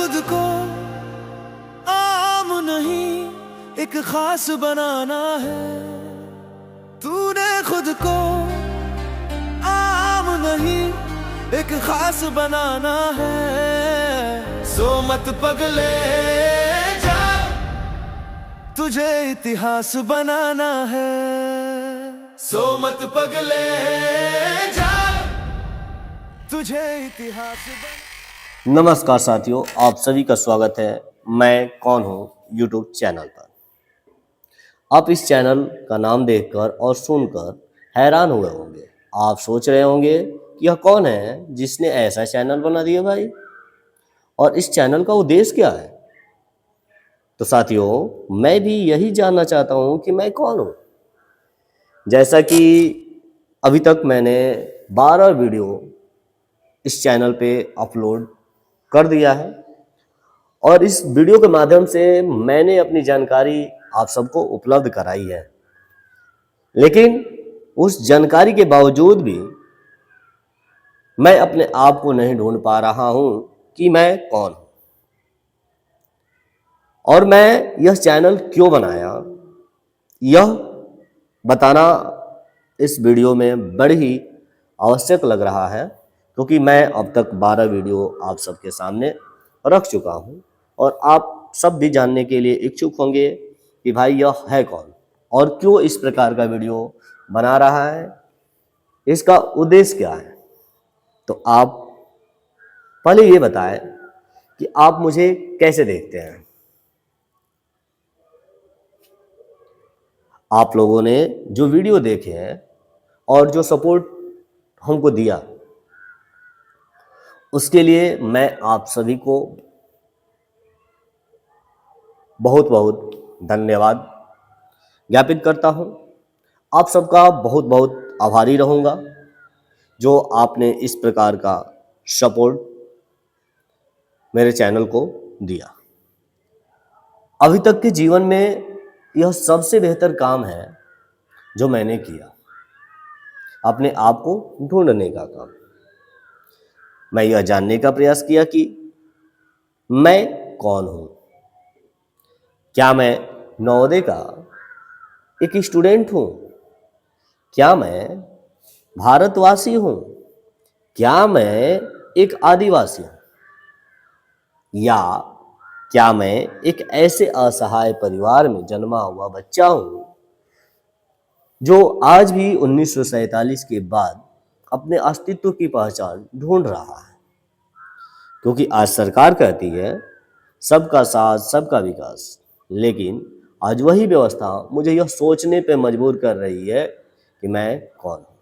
खुद को आम नहीं एक खास बनाना है। तूने खुद को आम नहीं एक खास बनाना है। सो मत पगले जा, तुझे इतिहास बनाना है। सो मत पगले जा, तुझे इतिहास नमस्कार साथियों, आप सभी का स्वागत है। मैं कौन हूँ यूट्यूब चैनल पर। आप इस चैनल का नाम देखकर और सुनकर हैरान हुए होंगे। आप सोच रहे होंगे कि यह कौन है जिसने ऐसा चैनल बना दिया भाई, और इस चैनल का उद्देश्य क्या है। तो साथियों, मैं भी यही जानना चाहता हूँ कि मैं कौन हूँ। जैसा कि अभी तक मैंने 12 वीडियो इस चैनल पे अपलोड कर दिया है, और इस वीडियो के माध्यम से मैंने अपनी जानकारी आप सबको उपलब्ध कराई है। लेकिन उस जानकारी के बावजूद भी मैं अपने आप को नहीं ढूंढ पा रहा हूं कि मैं कौन हूं, और मैं यह चैनल क्यों बनाया, यह बताना इस वीडियो में बड़ी ही आवश्यक लग रहा है। क्योंकि मैं अब तक 12 वीडियो आप सबके सामने रख चुका हूं, और आप सब भी जानने के लिए इच्छुक होंगे कि भाई यह है कौन और क्यों इस प्रकार का वीडियो बना रहा है, इसका उद्देश्य क्या है। तो आप पहले ये बताएं कि आप मुझे कैसे देखते हैं। आप लोगों ने जो वीडियो देखे हैं और जो सपोर्ट हमको दिया, उसके लिए मैं आप सभी को बहुत बहुत धन्यवाद ज्ञापित करता हूं। आप सबका बहुत बहुत आभारी रहूंगा जो आपने इस प्रकार का सपोर्ट मेरे चैनल को दिया। अभी तक के जीवन में यह सबसे बेहतर काम है जो मैंने किया, अपने आप को ढूंढने का काम। मैं यह जानने का प्रयास किया कि मैं कौन हूं। क्या मैं नवोदय का एक स्टूडेंट हूं? क्या मैं भारतवासी हूं? क्या मैं एक आदिवासी हूं? या क्या मैं एक ऐसे असहाय परिवार में जन्मा हुआ बच्चा हूं जो आज भी 1947 के बाद अपने अस्तित्व की पहचान ढूंढ रहा है। क्योंकि आज सरकार कहती है सबका साथ सबका विकास, लेकिन आज वही व्यवस्था मुझे यह सोचने पे मजबूर कर रही है कि मैं कौन हूं।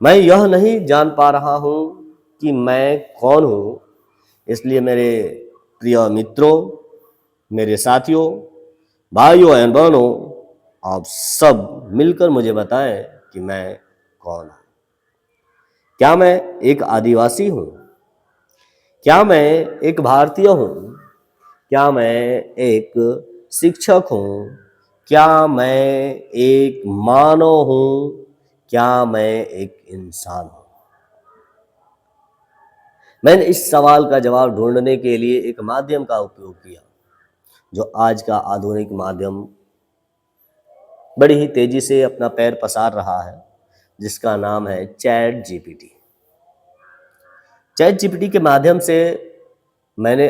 मैं यह नहीं जान पा रहा हूं कि मैं कौन हूं। इसलिए मेरे प्रिय मित्रों, मेरे साथियों, भाइयों एवं बहनों, आप सब मिलकर मुझे बताएं कि मैं कौन हूं। क्या मैं एक आदिवासी हूं? क्या मैं एक भारतीय हूं? क्या मैं एक शिक्षक हूं? क्या मैं एक मानव हूं? क्या मैं एक इंसान हूं? मैंने इस सवाल का जवाब ढूंढने के लिए एक माध्यम का उपयोग किया जो आज का आधुनिक माध्यम बड़ी ही तेजी से अपना पैर पसार रहा है, जिसका नाम है चैट जीपीटी। चैट जीपीटी के माध्यम से मैंने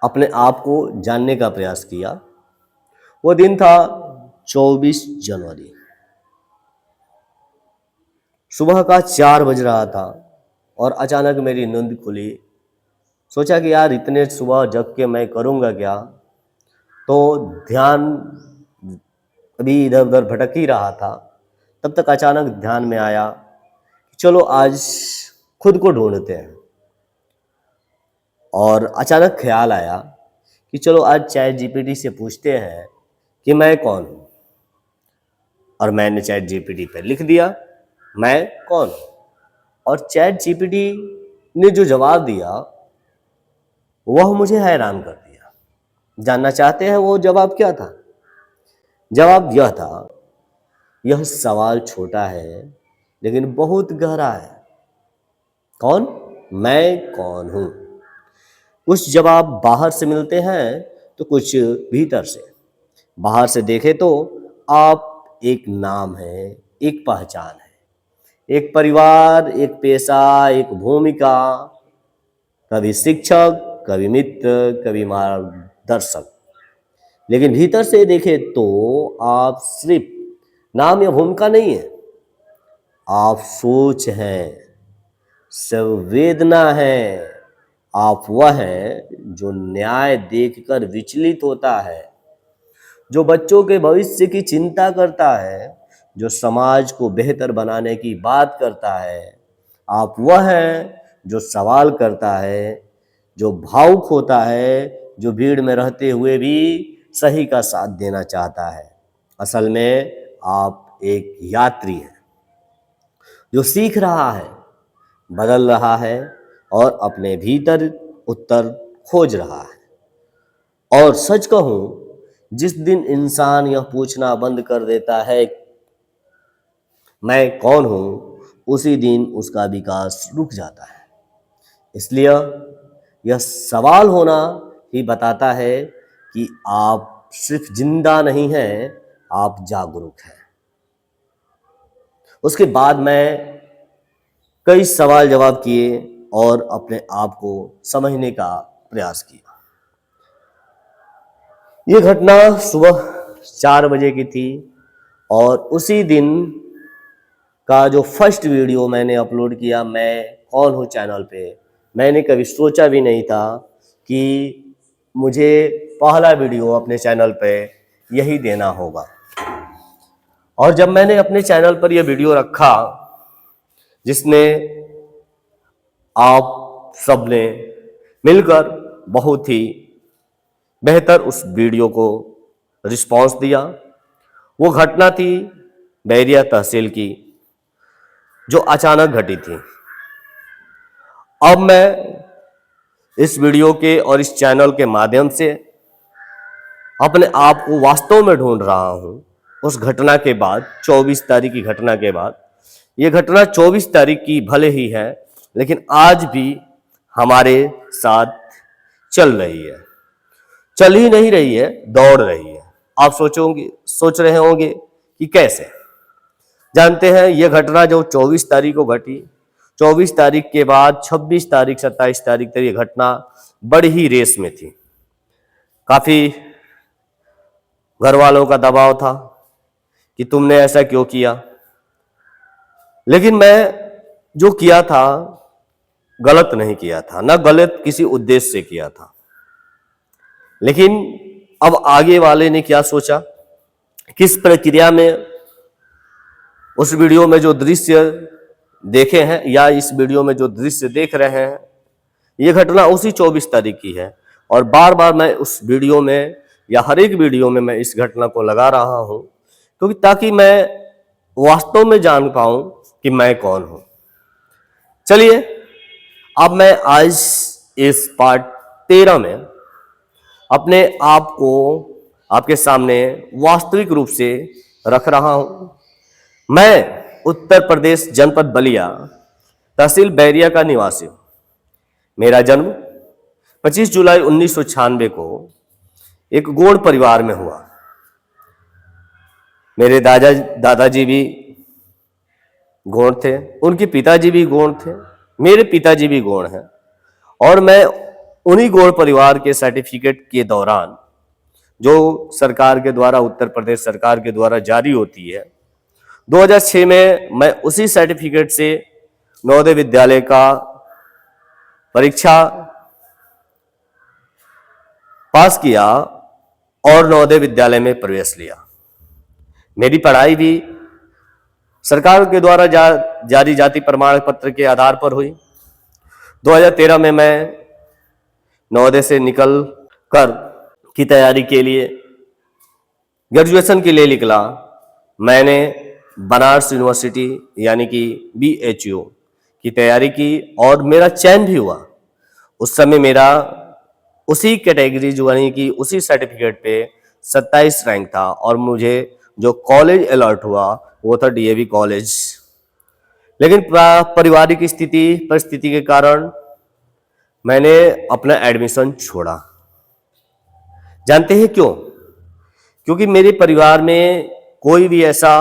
अपने आप को जानने का प्रयास किया। वो दिन था 24 जनवरी, सुबह का 4 बज रहा था, और अचानक मेरी नींद खुली। सोचा कि यार इतने सुबह जग के मैं करूँगा क्या। तो ध्यान अभी इधर उधर भटक ही रहा था, तब तक अचानक ध्यान में आया कि चलो आज खुद को ढूंढते हैं। और अचानक ख्याल आया कि चलो आज चैट जीपीटी से पूछते हैं कि मैं कौन हूँ। और मैंने चैट जीपीटी पर लिख दिया मैं कौन हूँ, और चैट जीपीटी ने जो जवाब दिया वह मुझे हैरान कर दिया। जानना चाहते हैं वो जवाब क्या था? जवाब यह था, यह सवाल छोटा है लेकिन बहुत गहरा है। कौन? मैं कौन हूँ। कुछ जवाब बाहर से मिलते हैं तो कुछ भीतर से। बाहर से देखें तो आप एक नाम है, एक पहचान है, एक परिवार, एक पेशा, एक भूमिका, कभी शिक्षक, कभी मित्र, कभी मार्गदर्शक। लेकिन भीतर से देखें तो आप सिर्फ नाम या भूमिका नहीं है, आप सोच हैं, संवेदना है, आप वह है जो न्याय देखकर विचलित होता है, जो बच्चों के भविष्य की चिंता करता है, जो समाज को बेहतर बनाने की बात करता है। आप वह है जो सवाल करता है, जो भावुक होता है, जो भीड़ में रहते हुए भी सही का साथ देना चाहता है। असल में आप एक यात्री हैं जो सीख रहा है, बदल रहा है और अपने भीतर उत्तर खोज रहा है। और सच कहूं, जिस दिन इंसान यह पूछना बंद कर देता है मैं कौन हूं, उसी दिन उसका विकास रुक जाता है। इसलिए यह सवाल होना ही बताता है कि आप सिर्फ जिंदा नहीं हैं, आप जागरूक हैं। उसके बाद मैं कई सवाल जवाब किए और अपने आप को समझने का प्रयास किया। ये घटना सुबह 4 बजे की थी और उसी दिन का जो फर्स्ट वीडियो मैंने अपलोड किया मैं कौन हूँ चैनल पे, मैंने कभी सोचा भी नहीं था कि मुझे पहला वीडियो अपने चैनल पे यही देना होगा। और जब मैंने अपने चैनल पर यह वीडियो रखा जिसने आप सबने मिलकर बहुत ही बेहतर उस वीडियो को रिस्पांस दिया, वो घटना थी बैरिया तहसील की जो अचानक घटी थी। अब मैं इस वीडियो के और इस चैनल के माध्यम से अपने आप को वास्तव में ढूंढ रहा हूं। उस घटना के बाद 24 तारीख की घटना के बाद, ये घटना 24 तारीख की भले ही है लेकिन आज भी हमारे साथ चल रही है, चल ही नहीं रही है, दौड़ रही है। आप सोच रहे होंगे कि कैसे। जानते हैं यह घटना जो 24 तारीख को घटी, 24 तारीख के बाद 26 तारीख 27 तारीख तक ये घटना बड़ी ही रेस में थी। काफी घर वालों का दबाव था कि तुमने ऐसा क्यों किया, लेकिन मैं जो किया था गलत नहीं किया था, ना गलत किसी उद्देश्य से किया था। लेकिन अब आगे वाले ने क्या सोचा, किस प्रक्रिया में, उस वीडियो में जो दृश्य देखे हैं या इस वीडियो में जो दृश्य देख रहे हैं, ये घटना उसी 24 तारीख की है। और बार बार मैं उस वीडियो में या हर एक वीडियो में मैं इस घटना को लगा रहा हूं क्योंकि ताकि मैं वास्तव में जान पाऊं कि मैं कौन हूं। चलिए अब मैं आज इस पार्ट 13 में अपने आप को आपके सामने वास्तविक रूप से रख रहा हूं। मैं उत्तर प्रदेश जनपद बलिया तहसील बैरिया का निवासी हूं। मेरा जन्म 25 जुलाई 1996 को एक गौड़ परिवार में हुआ। मेरे दादाजी भी गौड़ थे, उनके पिताजी भी गौड़ थे, मेरे पिताजी भी गौड़ हैं। और मैं उन्हीं गौड़ परिवार के सर्टिफिकेट के दौरान जो सरकार के द्वारा, उत्तर प्रदेश सरकार के द्वारा जारी होती है, 2006 में मैं उसी सर्टिफिकेट से नवोदय विद्यालय का परीक्षा पास किया और नवोदय विद्यालय में प्रवेश लिया। मेरी पढ़ाई भी सरकार के द्वारा जारी जाति प्रमाण पत्र के आधार पर हुई। 2013 में मैं नवोदय से निकल कर की तैयारी के लिए, ग्रेजुएशन के लिए निकला। मैंने बनारस यूनिवर्सिटी यानी कि BHU की तैयारी की और मेरा चयन भी हुआ। उस समय मेरा उसी कैटेगरी जो यानी कि उसी सर्टिफिकेट पे 27 रैंक था और मुझे जो कॉलेज अलॉट हुआ वो था DAV कॉलेज। लेकिन पारिवारिक परिस्थिति के कारण मैंने अपना एडमिशन छोड़ा। जानते हैं क्यों? क्योंकि मेरे परिवार में कोई भी ऐसा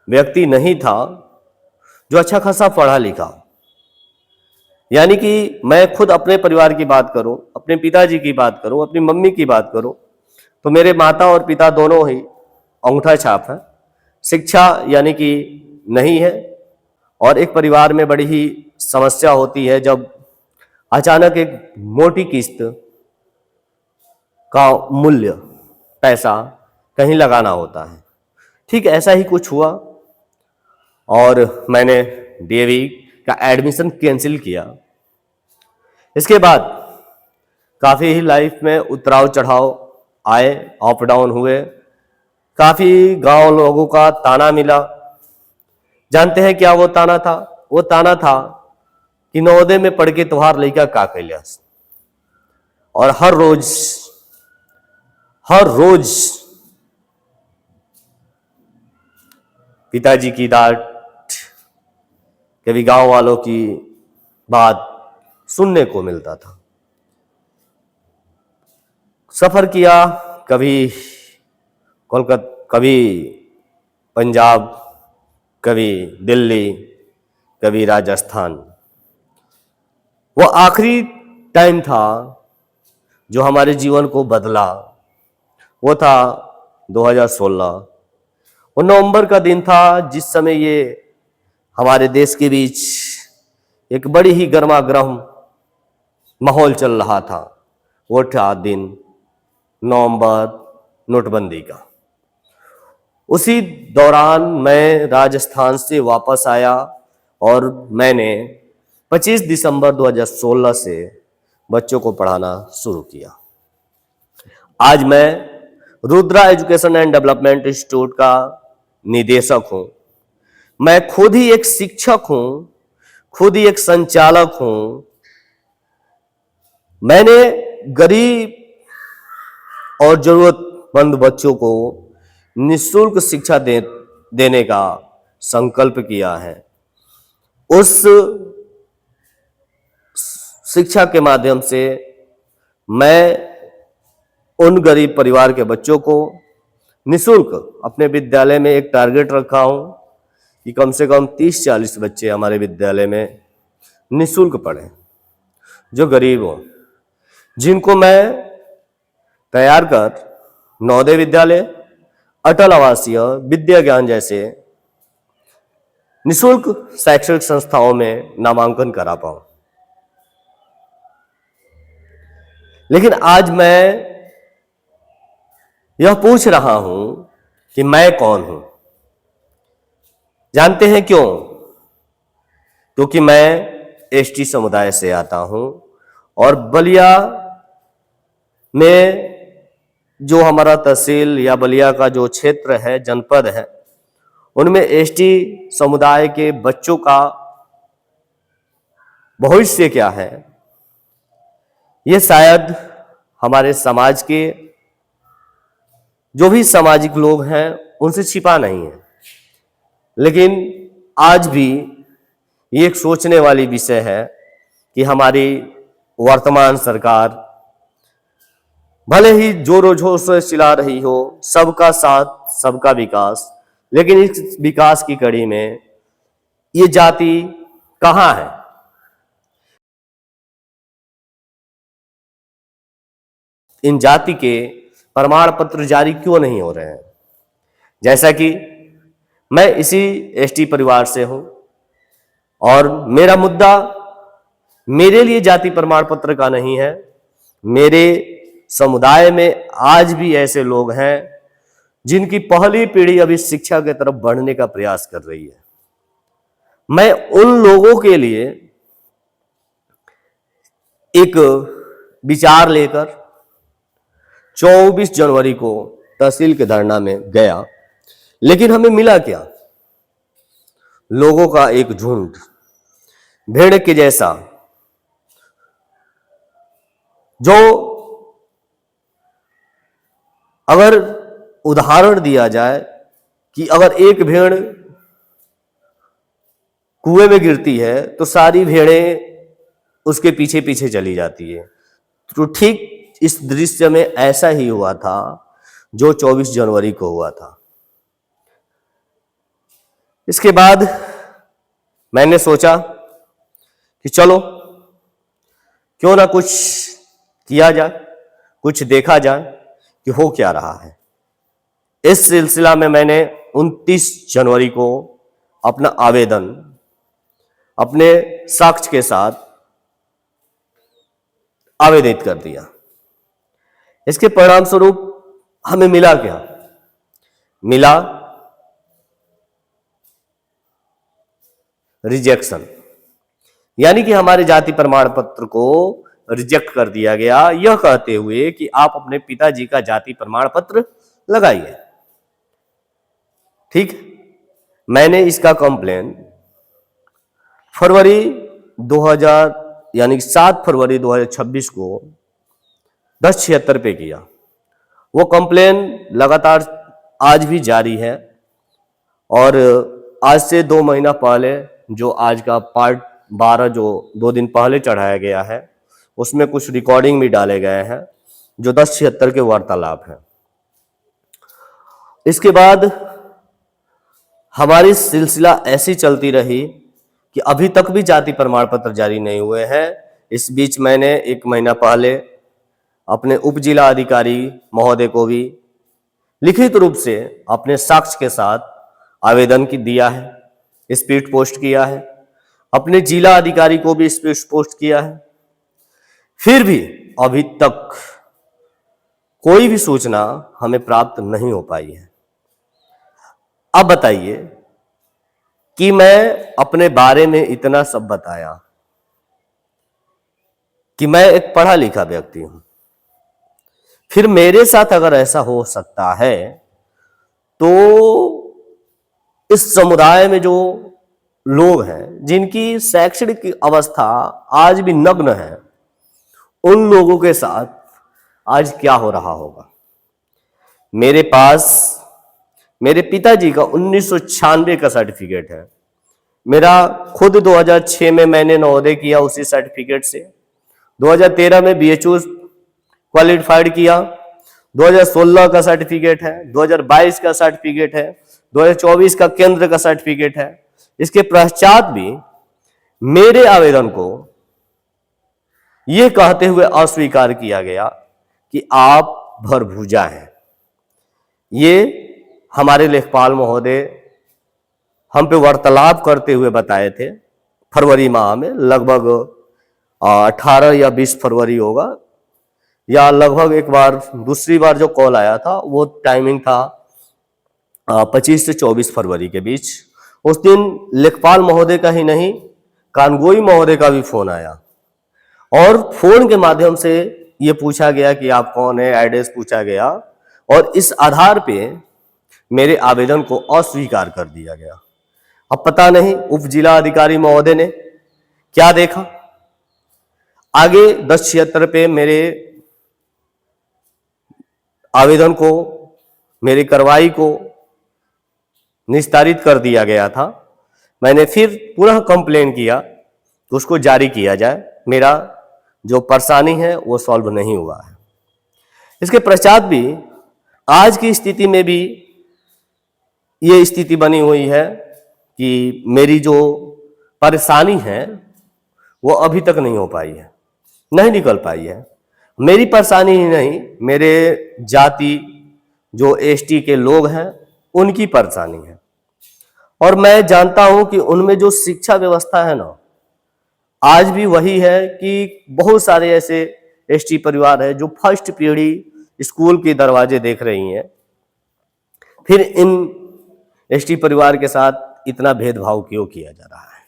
व्यक्ति नहीं था जो अच्छा खासा पढ़ा लिखा। यानी कि मैं खुद अपने परिवार की बात करूं, अपने पिताजी की बात करूं, अपनी मम्मी की बात करूं, तो मेरे माता और पिता दोनों ही अंगूठा छाप है। शिक्षा यानी कि नहीं है। और एक परिवार में बड़ी ही समस्या होती है जब अचानक एक मोटी किस्त का मूल्य, पैसा कहीं लगाना होता है। ठीक ऐसा ही कुछ हुआ और मैंने डीएवी का एडमिशन कैंसिल किया। इसके बाद काफ़ी ही लाइफ में उतराव चढ़ाव आए, अप डाउन हुए, काफ़ी गांव लोगों का ताना मिला। जानते हैं क्या वो ताना था? वो ताना था कि नवोदय में पढ़ के तुम्हार लड़का का कैलियास। और हर रोज पिताजी की डांट, कभी गांव वालों की बात सुनने को मिलता था। सफर किया, कभी कोलकाता, कभी पंजाब, कभी दिल्ली, कभी राजस्थान। वो आखिरी टाइम था जो हमारे जीवन को बदला, वो था 2016। वो नवंबर का दिन था जिस समय ये हमारे देश के बीच एक बड़ी ही गर्मा गर्म माहौल चल रहा था। वो था दिन नवंबर नोटबंदी का। उसी दौरान मैं राजस्थान से वापस आया और मैंने 25 दिसंबर 2016 से बच्चों को पढ़ाना शुरू किया। आज मैं Rudra education and development institute का निदेशक हूं। मैं खुद ही एक शिक्षक हूं, खुद ही एक संचालक हूं। मैंने गरीब और जरूरतमंद बच्चों को निःशुल्क शिक्षा देने का संकल्प किया है। उस शिक्षा के माध्यम से मैं उन गरीब परिवार के बच्चों को निःशुल्क, अपने विद्यालय में एक टारगेट रखा हूं कि कम से कम 30-40 बच्चे हमारे विद्यालय में निःशुल्क पढ़ें, जो गरीब हों, जिनको मैं तैयार कर नवोदय विद्यालय, अटल आवासीय, विद्या ज्ञान जैसे निःशुल्क शैक्षणिक संस्थाओं में नामांकन करा पाऊं। लेकिन आज मैं यह पूछ रहा हूं कि मैं कौन हूं? जानते हैं क्यों? क्योंकि मैं एसटी समुदाय से आता हूं और बलिया में जो हमारा तहसील या बलिया का जो क्षेत्र है, जनपद है, उनमें एसटी समुदाय के बच्चों का भविष्य क्या है, ये शायद हमारे समाज के जो भी सामाजिक लोग हैं उनसे छिपा नहीं है। लेकिन आज भी ये एक सोचने वाली विषय है कि हमारी वर्तमान सरकार भले ही जोरों जोर से चिल्ला रही हो सबका साथ सबका विकास, लेकिन इस विकास की कड़ी में ये जाति कहां है? इन जाति के प्रमाण पत्र जारी क्यों नहीं हो रहे हैं? जैसा कि मैं इसी एसटी परिवार से हूं और मेरा मुद्दा मेरे लिए जाति प्रमाण पत्र का नहीं है। मेरे समुदाय में आज भी ऐसे लोग हैं जिनकी पहली पीढ़ी अभी शिक्षा की तरफ बढ़ने का प्रयास कर रही है। मैं उन लोगों के लिए एक विचार लेकर 24 जनवरी को तहसील के धरना में गया, लेकिन हमें मिला क्या? लोगों का एक झुंड, भेड़ के जैसा, जो अगर उदाहरण दिया जाए कि अगर एक भेड़ कुएं में गिरती है तो सारी भेड़ें उसके पीछे पीछे चली जाती है। तो ठीक इस दृश्य में ऐसा ही हुआ था जो 24 जनवरी को हुआ था। इसके बाद मैंने सोचा कि चलो क्यों ना कुछ किया जाए, कुछ देखा जाए कि हो क्या रहा है। इस सिलसिला में मैंने 29 जनवरी को अपना आवेदन अपने साक्ष्य के साथ आवेदित कर दिया। इसके परिणाम स्वरूप हमें मिला क्या? मिला रिजेक्शन, यानी कि हमारे जाति प्रमाण पत्र को रिजेक्ट कर दिया गया, यह कहते हुए कि आप अपने पिताजी का जाति प्रमाण पत्र लगाइए। ठीक, मैंने इसका कंप्लेन फरवरी 2000 यानी 7 फरवरी 2026 को 1076 पे किया। वो कंप्लेन लगातार आज भी जारी है और आज से 2 महीना पहले जो आज का पार्ट 12 जो 2 दिन पहले चढ़ाया गया है, उसमें कुछ रिकॉर्डिंग भी डाले गए हैं जो 1076 के वार्तालाप हैं। इसके बाद हमारी सिलसिला ऐसी चलती रही कि अभी तक भी जाति प्रमाण पत्र जारी नहीं हुए हैं। इस बीच मैंने 1 महीना पहले अपने उप जिला अधिकारी महोदय को भी लिखित रूप से अपने साक्ष्य के साथ आवेदन की दिया है, स्पीड पोस्ट किया है, अपने जिला अधिकारी को भी स्पीड पोस्ट किया है। फिर भी अभी तक कोई भी सूचना हमें प्राप्त नहीं हो पाई है। अब बताइए कि मैं अपने बारे में इतना सब बताया कि मैं एक पढ़ा लिखा व्यक्ति हूं, फिर मेरे साथ अगर ऐसा हो सकता है तो इस समुदाय में जो लोग हैं जिनकी शैक्षणिक अवस्था आज भी नग्न है, उन लोगों के साथ आज क्या हो रहा होगा। मेरे पास मेरे पिताजी का 1996 का सर्टिफिकेट है। मेरा खुद 2006 में मैंने नवोदय किया, उसी सर्टिफिकेट से 2013 में बीएचयू क्वालिफाइड किया, 2016 का सर्टिफिकेट है, 2022 का सर्टिफिकेट है, 2024 का केंद्र का सर्टिफिकेट है। इसके पश्चात भी मेरे आवेदन को यह कहते हुए अस्वीकार किया गया कि आप भरभुजा हैं। ये हमारे लेखपाल महोदय हम पे वार्तालाप करते हुए बताए थे फरवरी माह में, लगभग 18 या 20 फरवरी होगा, या लगभग एक बार दूसरी बार जो कॉल आया था वो टाइमिंग था 25 से 24 फरवरी के बीच। उस दिन लेखपाल महोदय का ही नहीं, कानगोई महोदय का भी फोन आया और फोन के माध्यम से ये पूछा गया कि आप कौन है, एड्रेस पूछा गया और इस आधार पे मेरे आवेदन को अस्वीकार कर दिया गया। अब पता नहीं उप जिला अधिकारी महोदय ने क्या देखा, आगे 1076 पे मेरे आवेदन को, मेरी कार्रवाई को निस्तारित कर दिया गया था। मैंने फिर पुनः कंप्लेन किया कि उसको जारी किया जाए। मेरा जो परेशानी है वो सॉल्व नहीं हुआ है। इसके पश्चात भी आज की स्थिति में भी ये स्थिति बनी हुई है कि मेरी जो परेशानी है वो अभी तक नहीं हो पाई है, नहीं निकल पाई है। मेरी परेशानी ही नहीं, मेरे जाति जो एसटी के लोग हैं उनकी परेशानी है। और मैं जानता हूं कि उनमें जो शिक्षा व्यवस्था है ना, आज भी वही है कि बहुत सारे ऐसे एसटी परिवार है जो फर्स्ट पीढ़ी स्कूल के दरवाजे देख रही हैं। फिर इन एसटी परिवार के साथ इतना भेदभाव क्यों किया जा रहा है?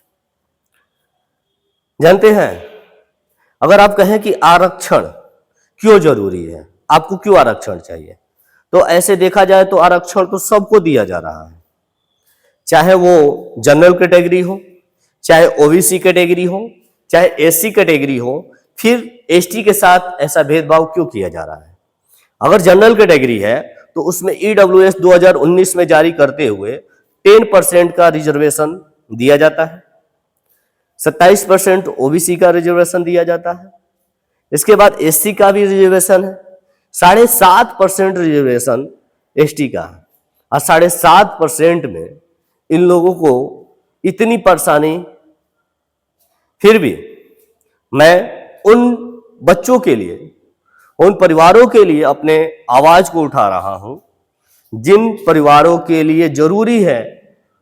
जानते हैं, अगर आप कहें कि आरक्षण क्यों जरूरी है, आपको क्यों आरक्षण चाहिए, तो ऐसे देखा जाए तो आरक्षण तो सबको दिया जा रहा है, चाहे वो जनरल कैटेगरी हो, चाहे ओबीसी कैटेगरी हो, चाहे एससी कैटेगरी हो। फिर एसटी के साथ ऐसा भेदभाव क्यों किया जा रहा है? अगर जनरल कैटेगरी है तो उसमें ईडब्ल्यूएस 2019 में जारी करते हुए 10% का रिजर्वेशन दिया जाता है। 27% ओबीसी का रिजर्वेशन दिया जाता है। इसके बाद एससी का भी रिजर्वेशन है, 7.5% रिजर्वेशन एसटी का है, और 7.5% में इन लोगों को इतनी परेशानी। फिर भी मैं उन बच्चों के लिए, उन परिवारों के लिए अपने आवाज को उठा रहा हूं जिन परिवारों के लिए जरूरी है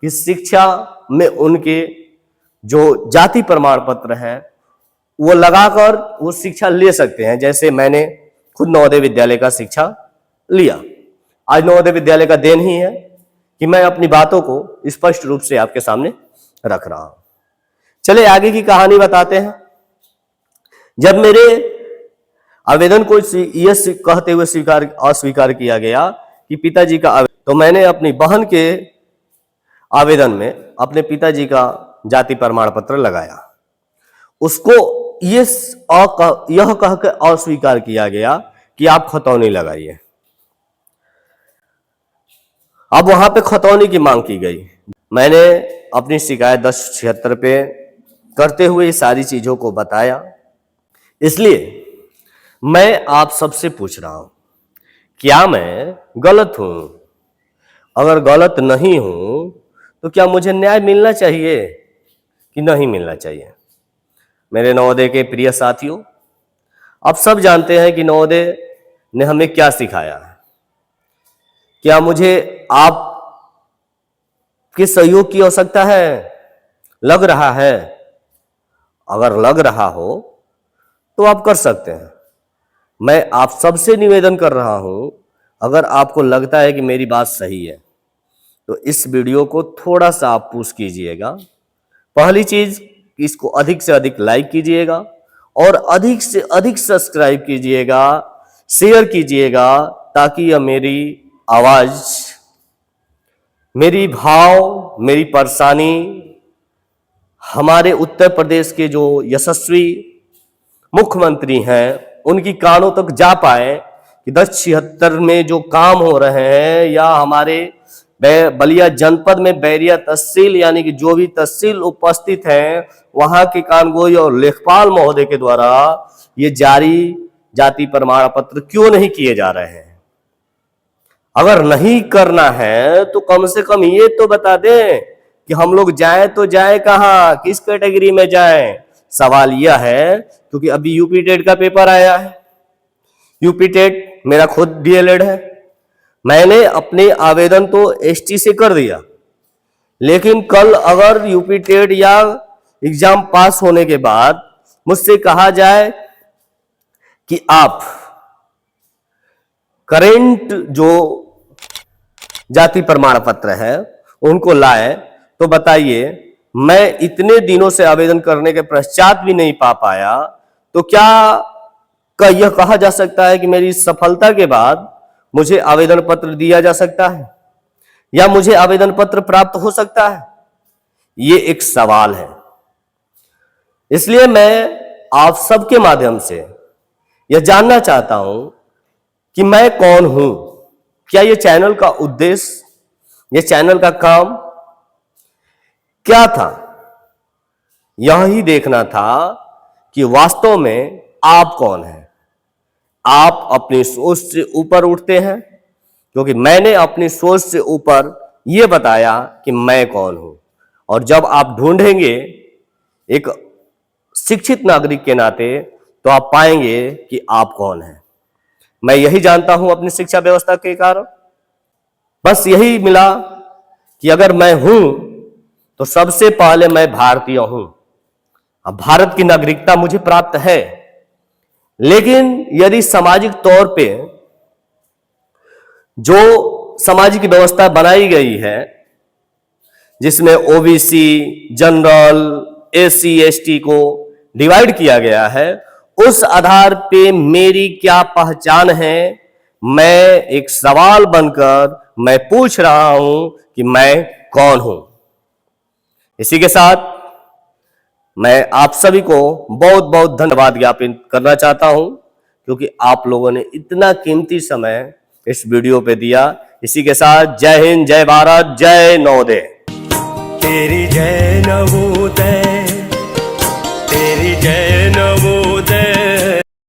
कि शिक्षा में उनके जो जाति प्रमाण पत्र है वो लगाकर वो शिक्षा ले सकते हैं। जैसे मैंने खुद नवोदय विद्यालय का शिक्षा लिया। आज नवोदय विद्यालय का देन ही है कि मैं अपनी बातों को स्पष्ट रूप से आपके सामने रख रहा हूं। चले आगे की कहानी बताते हैं। जब मेरे आवेदन को यह कहते हुए अस्वीकार किया गया कि पिताजी का आवेदन, तो मैंने अपनी बहन के आवेदन में अपने पिताजी का जाति प्रमाण पत्र लगाया। उसको यह कह के अस्वीकार किया गया कि आप खतौनी लगाइए। अब वहां पे खतौनी की मांग की गई। मैंने अपनी शिकायत 1076 पे करते हुए ये सारी चीजों को बताया। इसलिए मैं आप सबसे पूछ रहा हूं, क्या मैं गलत हूं? अगर गलत नहीं हूं तो क्या मुझे न्याय मिलना चाहिए कि नहीं मिलना चाहिए? मेरे नवोदय के प्रिय साथियों, आप सब जानते हैं कि नवोदय ने हमें क्या सिखाया है। क्या मुझे आप के सहयोग की आवश्यकता है? लग रहा है? अगर लग रहा हो तो आप कर सकते हैं। मैं आप सबसे निवेदन कर रहा हूं, अगर आपको लगता है कि मेरी बात सही है तो इस वीडियो को थोड़ा सा आप पुश कीजिएगा। पहली चीज, इसको अधिक से अधिक लाइक कीजिएगा और अधिक से अधिक सब्सक्राइब कीजिएगा, शेयर कीजिएगा, ताकि यह मेरी आवाज, मेरी भाव, मेरी परेशानी हमारे उत्तर प्रदेश के जो यशस्वी मुख्यमंत्री हैं उनकी कानों तक जा पाए कि 1076 में जो काम हो रहे हैं, या हमारे बलिया जनपद में बैरिया तहसील यानी कि जो भी तहसील उपस्थित हैं वहां के कानगोई और लेखपाल महोदय के द्वारा ये जारी जाति प्रमाण पत्र क्यों नहीं किए जा रहे हैं? अगर नहीं करना है तो कम से कम ये तो बता दें कि हम लोग जाएं तो जाएं कहां, किस कैटेगरी में जाएं। सवाल यह है क्योंकि अभी यूपी टेट का पेपर आया है। यूपी टेट मेरा खुद डीएलएड है। मैंने अपने आवेदन तो एसटी से कर दिया, लेकिन कल अगर यूपी टेट या एग्जाम पास होने के बाद मुझसे कहा जाए कि आप करेंट जो जाति प्रमाण पत्र है उनको लाए, तो बताइए, मैं इतने दिनों से आवेदन करने के पश्चात भी नहीं पा पाया, तो क्या यह कहा जा सकता है कि मेरी सफलता के बाद मुझे आवेदन पत्र दिया जा सकता है या मुझे आवेदन पत्र प्राप्त हो सकता है? ये एक सवाल है। इसलिए मैं आप सबके माध्यम से यह जानना चाहता हूं कि मैं कौन हूं। क्या यह चैनल का उद्देश्य, यह चैनल का काम क्या था? यही देखना था कि वास्तव में आप कौन हैं। आप अपनी सोच से ऊपर उठते हैं, क्योंकि मैंने अपनी सोच से ऊपर यह बताया कि मैं कौन हूं। और जब आप ढूंढेंगे एक शिक्षित नागरिक के नाते, तो आप पाएंगे कि आप कौन हैं। मैं यही जानता हूं अपनी शिक्षा व्यवस्था के कारण। बस यही मिला कि अगर मैं हूं तो सबसे पहले मैं भारतीय हूं। अब भारत की नागरिकता मुझे प्राप्त है, लेकिन यदि सामाजिक तौर पे जो सामाजिक व्यवस्था बनाई गई है, जिसमें ओबीसी, जनरल, एससी, एसटी को डिवाइड किया गया है, उस आधार पे मेरी क्या पहचान है? मैं एक सवाल बनकर मैं पूछ रहा हूं कि मैं कौन हूं। इसी के साथ मैं आप सभी को बहुत बहुत धन्यवाद ज्ञापित करना चाहता हूं, क्योंकि आप लोगों ने इतना कीमती समय इस वीडियो पे दिया। इसी के साथ जय हिंद, जय भारत, जय नवोदय। तेरी जय नवोदय